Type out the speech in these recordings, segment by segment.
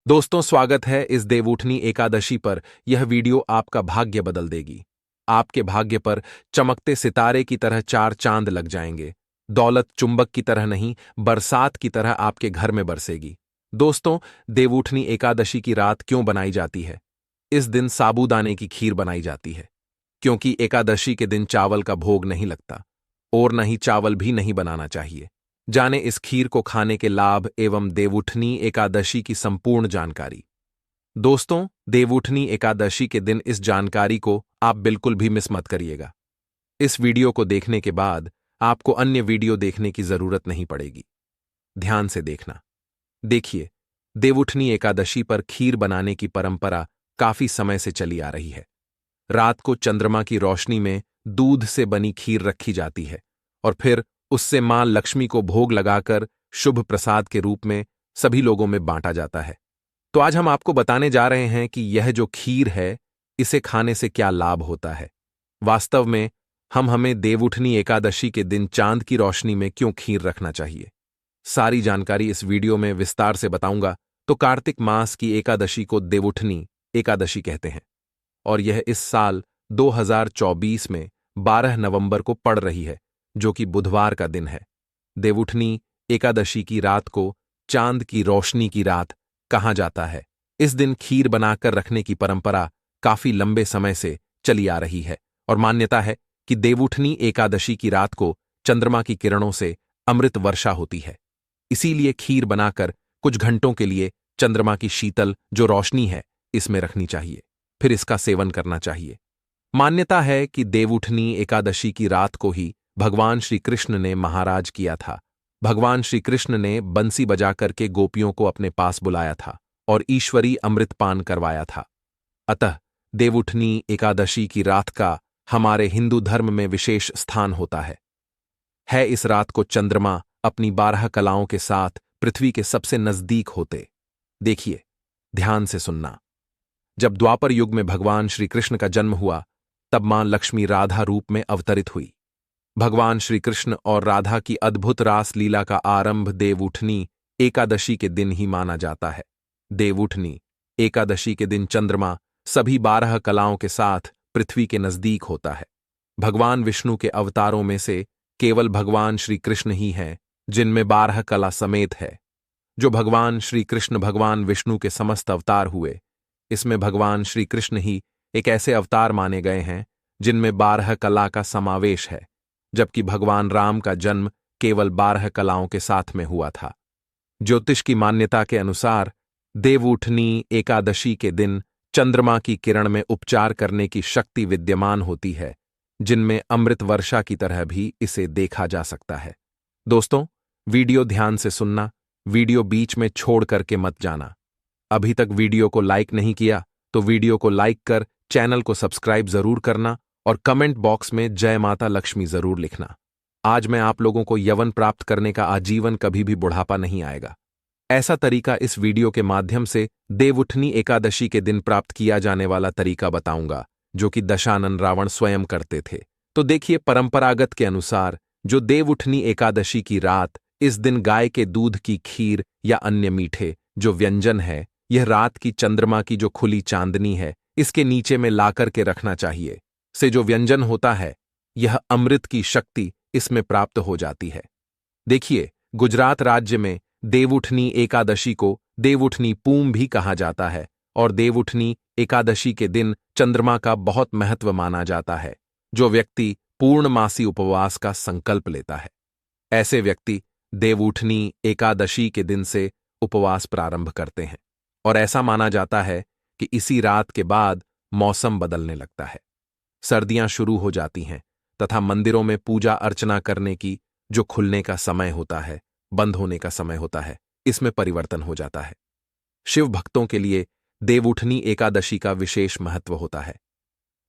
दोस्तों, स्वागत है इस देवउठनी एकादशी पर। यह वीडियो आपका भाग्य बदल देगी। आपके भाग्य पर चमकते सितारे की तरह चार चांद लग जाएंगे। दौलत चुंबक की तरह नहीं, बरसात की तरह आपके घर में बरसेगी। दोस्तों, देवउठनी एकादशी की रात क्यों बनाई जाती है? इस दिन साबूदाने की खीर बनाई जाती है, क्योंकि एकादशी के दिन चावल का भोग नहीं लगता और न ही चावल भी नहीं बनाना चाहिए। जाने इस खीर को खाने के लाभ एवं देवउठनी एकादशी की संपूर्ण जानकारी। दोस्तों, देवउठनी एकादशी के दिन इस जानकारी को आप बिल्कुल भी मिस मत करिएगा। इस वीडियो को देखने के बाद आपको अन्य वीडियो देखने की जरूरत नहीं पड़ेगी। ध्यान से देखना। देखिए, देवउठनी एकादशी पर खीर बनाने की परंपरा काफी समय से चली आ रही है। रात को चंद्रमा की रोशनी में दूध से बनी खीर रखी जाती है और फिर उससे मां लक्ष्मी को भोग लगाकर शुभ प्रसाद के रूप में सभी लोगों में बांटा जाता है। तो आज हम आपको बताने जा रहे हैं कि यह जो खीर है, इसे खाने से क्या लाभ होता है। वास्तव में हमें देवउठनी एकादशी के दिन चांद की रोशनी में क्यों खीर रखना चाहिए, सारी जानकारी इस वीडियो में विस्तार से बताऊंगा। तो कार्तिक मास की एकादशी को देवउठनी एकादशी कहते हैं और यह इस साल 2024 में 12 नवंबर को पड़ रही है, जो कि बुधवार का दिन है। देवउठनी एकादशी की रात को चांद की रोशनी की रात कहा जाता है। इस दिन खीर बनाकर रखने की परंपरा काफी लंबे समय से चली आ रही है और मान्यता है कि देवउठनी एकादशी की रात को चंद्रमा की किरणों से अमृत वर्षा होती है। इसीलिए खीर बनाकर कुछ घंटों के लिए चंद्रमा की शीतल जो रोशनी है इसमें रखनी चाहिए, फिर इसका सेवन करना चाहिए। मान्यता है कि देवउठनी एकादशी की रात को ही भगवान श्री कृष्ण ने महाराज किया था। भगवान श्री कृष्ण ने बंसी बजा करके गोपियों को अपने पास बुलाया था और ईश्वरी अमृतपान करवाया था। अतः देवउठनी एकादशी की रात का हमारे हिंदू धर्म में विशेष स्थान होता है। इस रात को चंद्रमा अपनी 12 कलाओं के साथ पृथ्वी के सबसे नजदीक होते। देखिए, ध्यान से सुनना। जब द्वापर युग में भगवान श्री कृष्ण का जन्म हुआ, तब मां लक्ष्मी राधा रूप में अवतरित हुई। भगवान श्री कृष्ण और राधा की अद्भुत रास लीला का आरंभ देवउठनी एकादशी के दिन ही माना जाता है। देवउठनी एकादशी के दिन चंद्रमा सभी 12 कलाओं के साथ पृथ्वी के नजदीक होता है। भगवान विष्णु के अवतारों में से केवल भगवान श्री कृष्ण ही हैं जिनमें 12 कला समेत है। जो भगवान श्री कृष्ण भगवान विष्णु के समस्त अवतार हुए, इसमें भगवान श्री कृष्ण ही एक ऐसे अवतार माने गए हैं जिनमें 12 कला का समावेश है, जबकि भगवान राम का जन्म केवल 12 कलाओं के साथ में हुआ था। ज्योतिष की मान्यता के अनुसार देवउठनी एकादशी के दिन चंद्रमा की किरण में उपचार करने की शक्ति विद्यमान होती है, जिनमें अमृत वर्षा की तरह भी इसे देखा जा सकता है। दोस्तों, वीडियो ध्यान से सुनना, वीडियो बीच में छोड़ करके मत जाना। अभी तक वीडियो को लाइक नहीं किया तो वीडियो को लाइक कर चैनल को सब्सक्राइब जरूर करना और कमेंट बॉक्स में जय माता लक्ष्मी जरूर लिखना। आज मैं आप लोगों को यवन प्राप्त करने का आजीवन कभी भी बुढ़ापा नहीं आएगा, ऐसा तरीका इस वीडियो के माध्यम से देवउठनी एकादशी के दिन प्राप्त किया जाने वाला तरीका बताऊंगा, जो कि दशानन रावण स्वयं करते थे। तो देखिए, परंपरागत के अनुसार जो देवउठनी एकादशी की रात, इस दिन गाय के दूध की खीर या अन्य मीठे जो व्यंजन है, यह रात की चंद्रमा की जो खुली चांदनी है इसके नीचे में लाकर के रखना चाहिए। से जो व्यंजन होता है, यह अमृत की शक्ति इसमें प्राप्त हो जाती है। देखिए, गुजरात राज्य में देवउठनी एकादशी को देवउठनी पूम भी कहा जाता है और देवउठनी एकादशी के दिन चंद्रमा का बहुत महत्व माना जाता है। जो व्यक्ति पूर्णमासी उपवास का संकल्प लेता है, ऐसे व्यक्ति देवउठनी एकादशी के दिन से उपवास प्रारंभ करते हैं और ऐसा माना जाता है कि इसी रात के बाद मौसम बदलने लगता है, सर्दियां शुरू हो जाती हैं तथा मंदिरों में पूजा अर्चना करने की जो खुलने का समय होता है, बंद होने का समय होता है, इसमें परिवर्तन हो जाता है। शिव भक्तों के लिए देवउठनी एकादशी का विशेष महत्व होता है।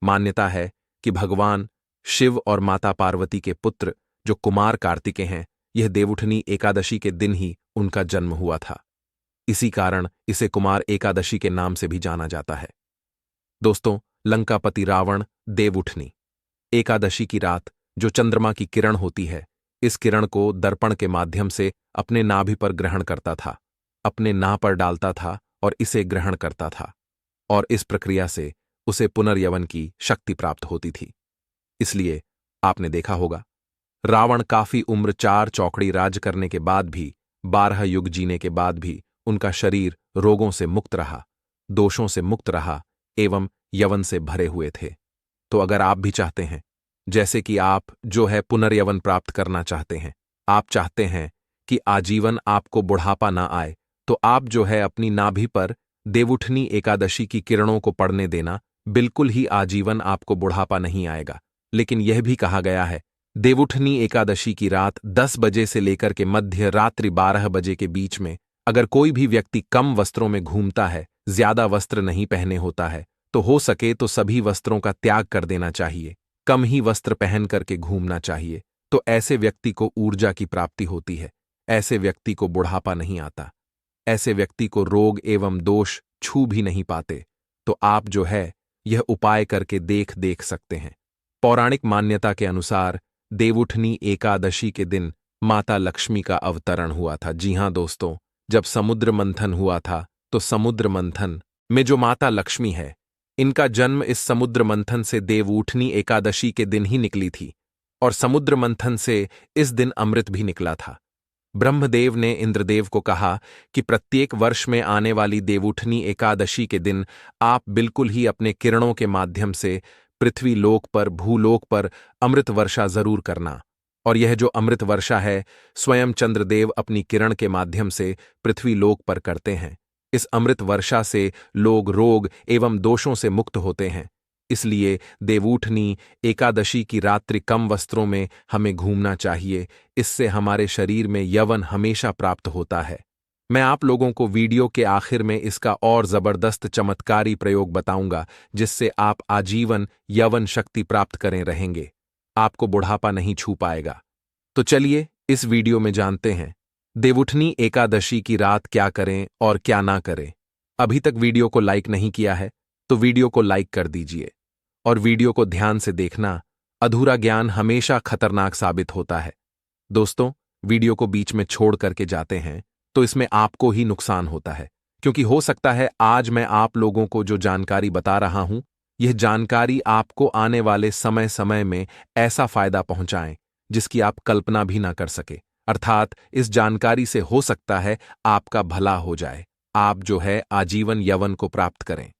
मान्यता है कि भगवान शिव और माता पार्वती के पुत्र जो कुमार कार्तिकेय हैं, यह देवउठनी एकादशी के दिन ही उनका जन्म हुआ था। इसी कारण इसे कुमार एकादशी के नाम से भी जाना जाता है। दोस्तों, लंकापति रावण देवउठनी एकादशी की रात जो चंद्रमा की किरण होती है, इस किरण को दर्पण के माध्यम से अपने नाभि पर ग्रहण करता था, अपने नाभ पर डालता था और इसे ग्रहण करता था, और इस प्रक्रिया से उसे पुनर्यवन की शक्ति प्राप्त होती थी। इसलिए आपने देखा होगा, रावण काफी उम्र 4 चौकड़ी राज करने के बाद भी, 12 युग जीने के बाद भी उनका शरीर रोगों से मुक्त रहा, दोषों से मुक्त रहा एवं यवन से भरे हुए थे। तो अगर आप भी चाहते हैं, जैसे कि आप जो है पुनर्यवन प्राप्त करना चाहते हैं, आप चाहते हैं कि आजीवन आपको बुढ़ापा ना आए, तो आप जो है अपनी नाभि पर देवउठनी एकादशी की किरणों को पड़ने देना। बिल्कुल ही आजीवन आपको बुढ़ापा नहीं आएगा। लेकिन यह भी कहा गया है, देवउठनी एकादशी की रात 10 बजे से लेकर के मध्य रात्रि 12 बजे के बीच में अगर कोई भी व्यक्ति कम वस्त्रों में घूमता है, ज्यादा वस्त्र नहीं पहने होता है, तो हो सके तो सभी वस्त्रों का त्याग कर देना चाहिए, कम ही वस्त्र पहन करके घूमना चाहिए। तो ऐसे व्यक्ति को ऊर्जा की प्राप्ति होती है, ऐसे व्यक्ति को बुढ़ापा नहीं आता, ऐसे व्यक्ति को रोग एवं दोष छू भी नहीं पाते। तो आप जो है यह उपाय करके देख सकते हैं। पौराणिक मान्यता के अनुसार देवउठनी एकादशी के दिन माता लक्ष्मी का अवतरण हुआ था। जी हां दोस्तों, जब समुद्र मंथन हुआ था, तो समुद्र मंथन में जो माता लक्ष्मी है, इनका जन्म इस समुद्र मंथन से देवउठनी एकादशी के दिन ही निकली थी, और समुद्र मंथन से इस दिन अमृत भी निकला था। ब्रह्मदेव ने इंद्रदेव को कहा कि प्रत्येक वर्ष में आने वाली देवउठनी एकादशी के दिन आप बिल्कुल ही अपने किरणों के माध्यम से पृथ्वी लोक पर, भूलोक पर अमृत वर्षा जरूर करना। और यह जो अमृत वर्षा है, स्वयं चंद्रदेव अपनी किरण के माध्यम से पृथ्वी लोक पर करते हैं। इस अमृत वर्षा से लोग रोग एवं दोषों से मुक्त होते हैं। इसलिए देवउठनी एकादशी की रात्रि कम वस्त्रों में हमें घूमना चाहिए। इससे हमारे शरीर में यवन हमेशा प्राप्त होता है। मैं आप लोगों को वीडियो के आखिर में इसका और जबरदस्त चमत्कारी प्रयोग बताऊंगा, जिससे आप आजीवन यवन शक्ति प्राप्त करें रहेंगे, आपको बुढ़ापा नहीं छू पाएगा। तो चलिए इस वीडियो में जानते हैं देवउठनी एकादशी की रात क्या करें और क्या ना करें। अभी तक वीडियो को लाइक नहीं किया है तो वीडियो को लाइक कर दीजिए, और वीडियो को ध्यान से देखना। अधूरा ज्ञान हमेशा खतरनाक साबित होता है। दोस्तों, वीडियो को बीच में छोड़ करके जाते हैं तो इसमें आपको ही नुकसान होता है, क्योंकि हो सकता है आज मैं आप लोगों को जो जानकारी बता रहा हूं, यह जानकारी आपको आने वाले समय में ऐसा फायदा पहुंचाएं जिसकी आप कल्पना भी ना कर सके। अर्थात इस जानकारी से हो सकता है आपका भला हो जाए, आप जो है आजीवन यवन को प्राप्त करें,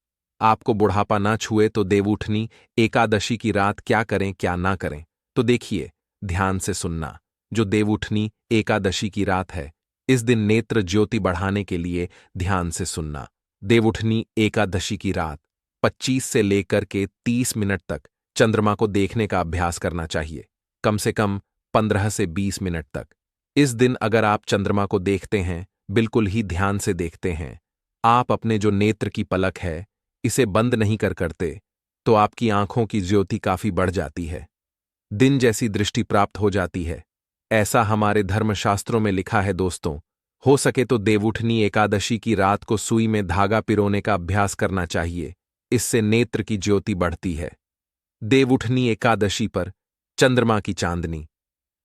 आपको बुढ़ापा ना छुए। तो देवउठनी एकादशी की रात क्या करें क्या ना करें, तो देखिए, ध्यान से सुनना। जो देवउठनी एकादशी की रात है, इस दिन नेत्र ज्योति बढ़ाने के लिए ध्यान से सुनना। देवउठनी एकादशी की रात 25 से लेकर के 30 मिनट तक चंद्रमा को देखने का अभ्यास करना चाहिए, कम से कम 15 से 20 मिनट तक। इस दिन अगर आप चंद्रमा को देखते हैं, बिल्कुल ही ध्यान से देखते हैं, आप अपने जो नेत्र की पलक है इसे बंद नहीं करते, तो आपकी आंखों की ज्योति काफी बढ़ जाती है, दिन जैसी दृष्टि प्राप्त हो जाती है। ऐसा हमारे धर्मशास्त्रों में लिखा है दोस्तों। हो सके तो देवउठनी एकादशी की रात को सुई में धागा पिरोने का अभ्यास करना चाहिए, इससे नेत्र की ज्योति बढ़ती है। देवउठनी एकादशी पर चंद्रमा की चांदनी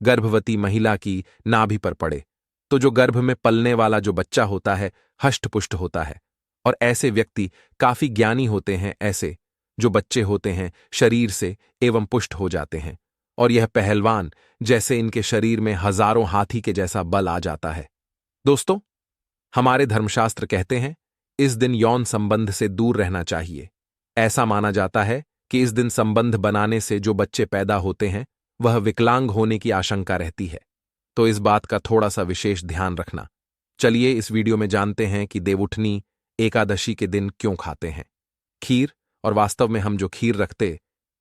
गर्भवती महिला की नाभि पर पड़े तो जो गर्भ में पलने वाला जो बच्चा होता है हष्टपुष्ट होता है, और ऐसे व्यक्ति काफी ज्ञानी होते हैं। ऐसे जो बच्चे होते हैं शरीर से एवं पुष्ट हो जाते हैं, और यह पहलवान जैसे इनके शरीर में हजारों हाथी के जैसा बल आ जाता है। दोस्तों, हमारे धर्मशास्त्र कहते हैं इस दिन यौन संबंध से दूर रहना चाहिए। ऐसा माना जाता है कि इस दिन संबंध बनाने से जो बच्चे पैदा होते हैं वह विकलांग होने की आशंका रहती है, तो इस बात का थोड़ा सा विशेष ध्यान रखना। चलिए इस वीडियो में जानते हैं कि देवउठनी एकादशी के दिन क्यों खाते हैं खीर, और वास्तव में हम जो खीर रखते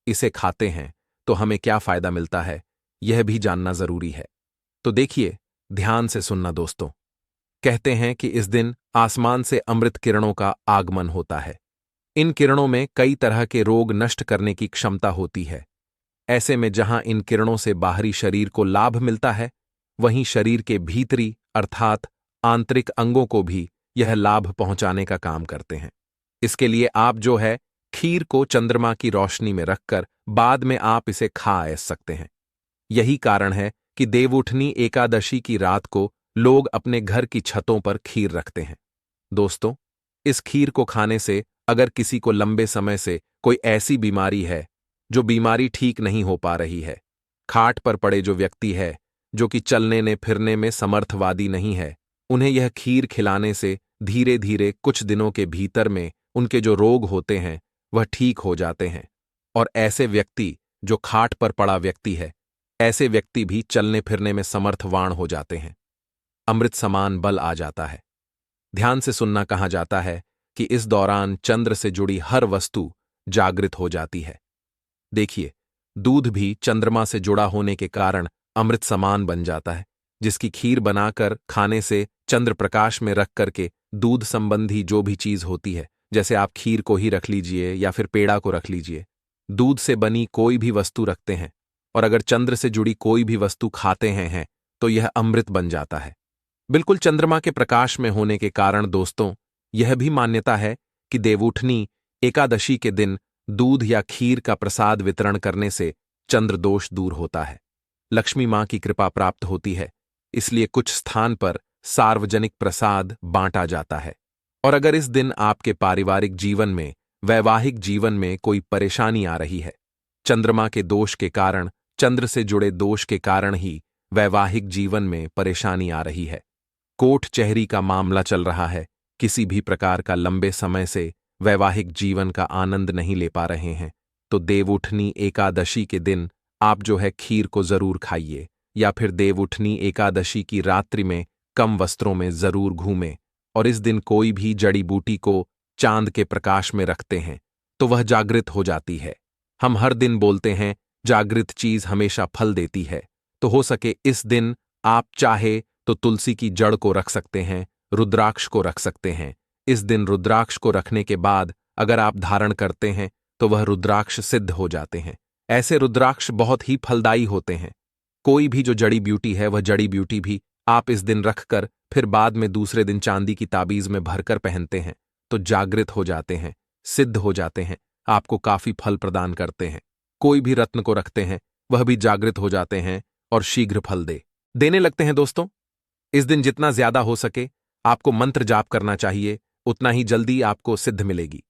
इसे खाते हैं तो हमें क्या फायदा मिलता है, यह भी जानना जरूरी है। तो देखिए, ध्यान से सुनना दोस्तों। कहते हैं कि इस दिन आसमान से अमृत किरणों का आगमन होता है। इन किरणों में कई तरह के रोग नष्ट करने की क्षमता होती है। ऐसे में जहां इन किरणों से बाहरी शरीर को लाभ मिलता है, वहीं शरीर के भीतरी अर्थात आंतरिक अंगों को भी यह लाभ पहुंचाने का काम करते हैं। इसके लिए आप जो है खीर को चंद्रमा की रोशनी में रखकर बाद में आप इसे खा सकते हैं। यही कारण है कि देवउठनी एकादशी की रात को लोग अपने घर की छतों पर खीर रखते हैं। दोस्तों, इस खीर को खाने से अगर किसी को लंबे समय से कोई ऐसी बीमारी है जो बीमारी ठीक नहीं हो पा रही है, खाट पर पड़े जो व्यक्ति है जो कि चलने ने फिरने में समर्थवादी नहीं है, उन्हें यह खीर खिलाने से धीरे धीरे कुछ दिनों के भीतर में उनके जो रोग होते हैं वह ठीक हो जाते हैं। और ऐसे व्यक्ति जो खाट पर पड़ा व्यक्ति है, ऐसे व्यक्ति भी चलने फिरने में समर्थवान हो जाते हैं। अमृत समान बल आ जाता है। ध्यान से सुनना। कहा जाता है कि इस दौरान चंद्र से जुड़ी हर वस्तु जागृत हो जाती है। देखिए, दूध भी चंद्रमा से जुड़ा होने के कारण अमृत समान बन जाता है, जिसकी खीर बनाकर खाने से चंद्र प्रकाश में रख करके दूध संबंधी जो भी चीज होती है, जैसे आप खीर को ही रख लीजिए या फिर पेड़ा को रख लीजिए, दूध से बनी कोई भी वस्तु रखते हैं और अगर चंद्र से जुड़ी कोई भी वस्तु खाते हैं तो यह अमृत बन जाता है। बिल्कुल चंद्रमा के प्रकाश में होने के कारण दोस्तों, यह भी मान्यता है कि देवउठनी एकादशी के दिन दूध या खीर का प्रसाद वितरण करने से चंद्र दोष दूर होता है, लक्ष्मी मां की कृपा प्राप्त होती है। इसलिए कुछ स्थान पर सार्वजनिक प्रसाद बांटा जाता है। और अगर इस दिन आपके पारिवारिक जीवन में, वैवाहिक जीवन में कोई परेशानी आ रही है, चंद्रमा के दोष के कारण, चंद्र से जुड़े दोष के कारण ही वैवाहिक जीवन में परेशानी आ रही है, कोर्ट चहरी का मामला चल रहा है, किसी भी प्रकार का लंबे समय से वैवाहिक जीवन का आनंद नहीं ले पा रहे हैं, तो देवउठनी एकादशी के दिन आप जो है खीर को जरूर खाइए, या फिर देवउठनी एकादशी की रात्रि में कम वस्त्रों में जरूर घूमें। और इस दिन कोई भी जड़ी बूटी को चांद के प्रकाश में रखते हैं तो वह जागृत हो जाती है। हम हर दिन बोलते हैं जागृत चीज हमेशा फल देती है, तो हो सके इस दिन आप चाहे तो तुलसी की जड़ को रख सकते हैं, रुद्राक्ष को रख सकते हैं। इस दिन रुद्राक्ष को रखने के बाद अगर आप धारण करते हैं तो वह रुद्राक्ष सिद्ध हो जाते हैं। ऐसे रुद्राक्ष बहुत ही फलदायी होते हैं। कोई भी जो जड़ी ब्यूटी है वह जड़ी ब्यूटी भी आप इस दिन रखकर फिर बाद में दूसरे दिन चांदी की ताबीज में भरकर पहनते हैं तो जागृत हो जाते हैं, सिद्ध हो जाते हैं, आपको काफी फल प्रदान करते हैं। कोई भी रत्न को रखते हैं वह भी जागृत हो जाते हैं और शीघ्र फल देने लगते हैं। दोस्तों, इस दिन जितना ज्यादा हो सके आपको मंत्र जाप करना चाहिए, उतना ही जल्दी आपको सिद्ध मिलेगी।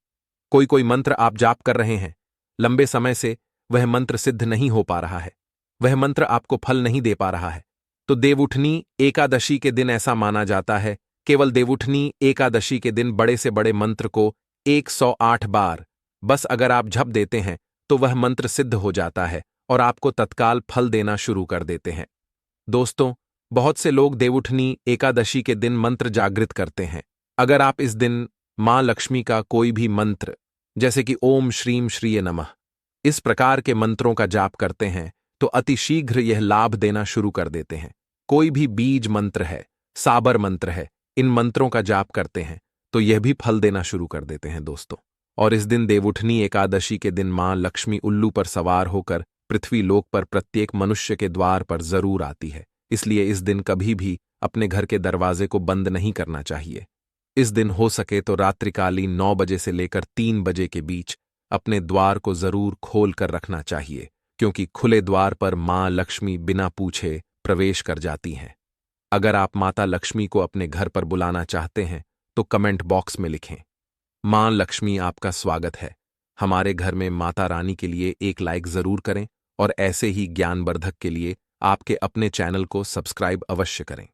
कोई मंत्र आप जाप कर रहे हैं, लंबे समय से वह मंत्र सिद्ध नहीं हो पा रहा है, वह मंत्र आपको फल नहीं दे पा रहा है, तो देवउठनी एकादशी के दिन ऐसा माना जाता है, केवल देवउठनी एकादशी के दिन बड़े से बड़े मंत्र को 108 बार बस अगर आप जप देते हैं तो वह मंत्र सिद्ध हो जाता है और आपको तत्काल फल देना शुरू कर देते हैं। दोस्तों, बहुत से लोग देवउठनी एकादशी के दिन मंत्र जागृत करते हैं। अगर आप इस दिन मां लक्ष्मी का कोई भी मंत्र, जैसे कि ओम श्रीम श्रीये नमः, इस प्रकार के मंत्रों का जाप करते हैं तो अतिशीघ्र यह लाभ देना शुरू कर देते हैं। कोई भी बीज मंत्र है, साबर मंत्र है, इन मंत्रों का जाप करते हैं तो यह भी फल देना शुरू कर देते हैं दोस्तों। और इस दिन देवउठनी एकादशी के दिन मां लक्ष्मी उल्लू पर सवार होकर पृथ्वी लोक पर प्रत्येक मनुष्य के द्वार पर जरूर आती है। इसलिए इस दिन कभी भी अपने घर के दरवाजे को बंद नहीं करना चाहिए। इस दिन हो सके तो रात्रिकालीन 9 बजे से लेकर 3 बजे के बीच अपने द्वार को जरूर खोल कर रखना चाहिए, क्योंकि खुले द्वार पर मां लक्ष्मी बिना पूछे प्रवेश कर जाती हैं। अगर आप माता लक्ष्मी को अपने घर पर बुलाना चाहते हैं तो कमेंट बॉक्स में लिखें, मां लक्ष्मी आपका स्वागत है। हमारे घर में माता रानी के लिए एक लाइक जरूर करें और ऐसे ही ज्ञानवर्धक के लिए आपके अपने चैनल को सब्सक्राइब अवश्य करें।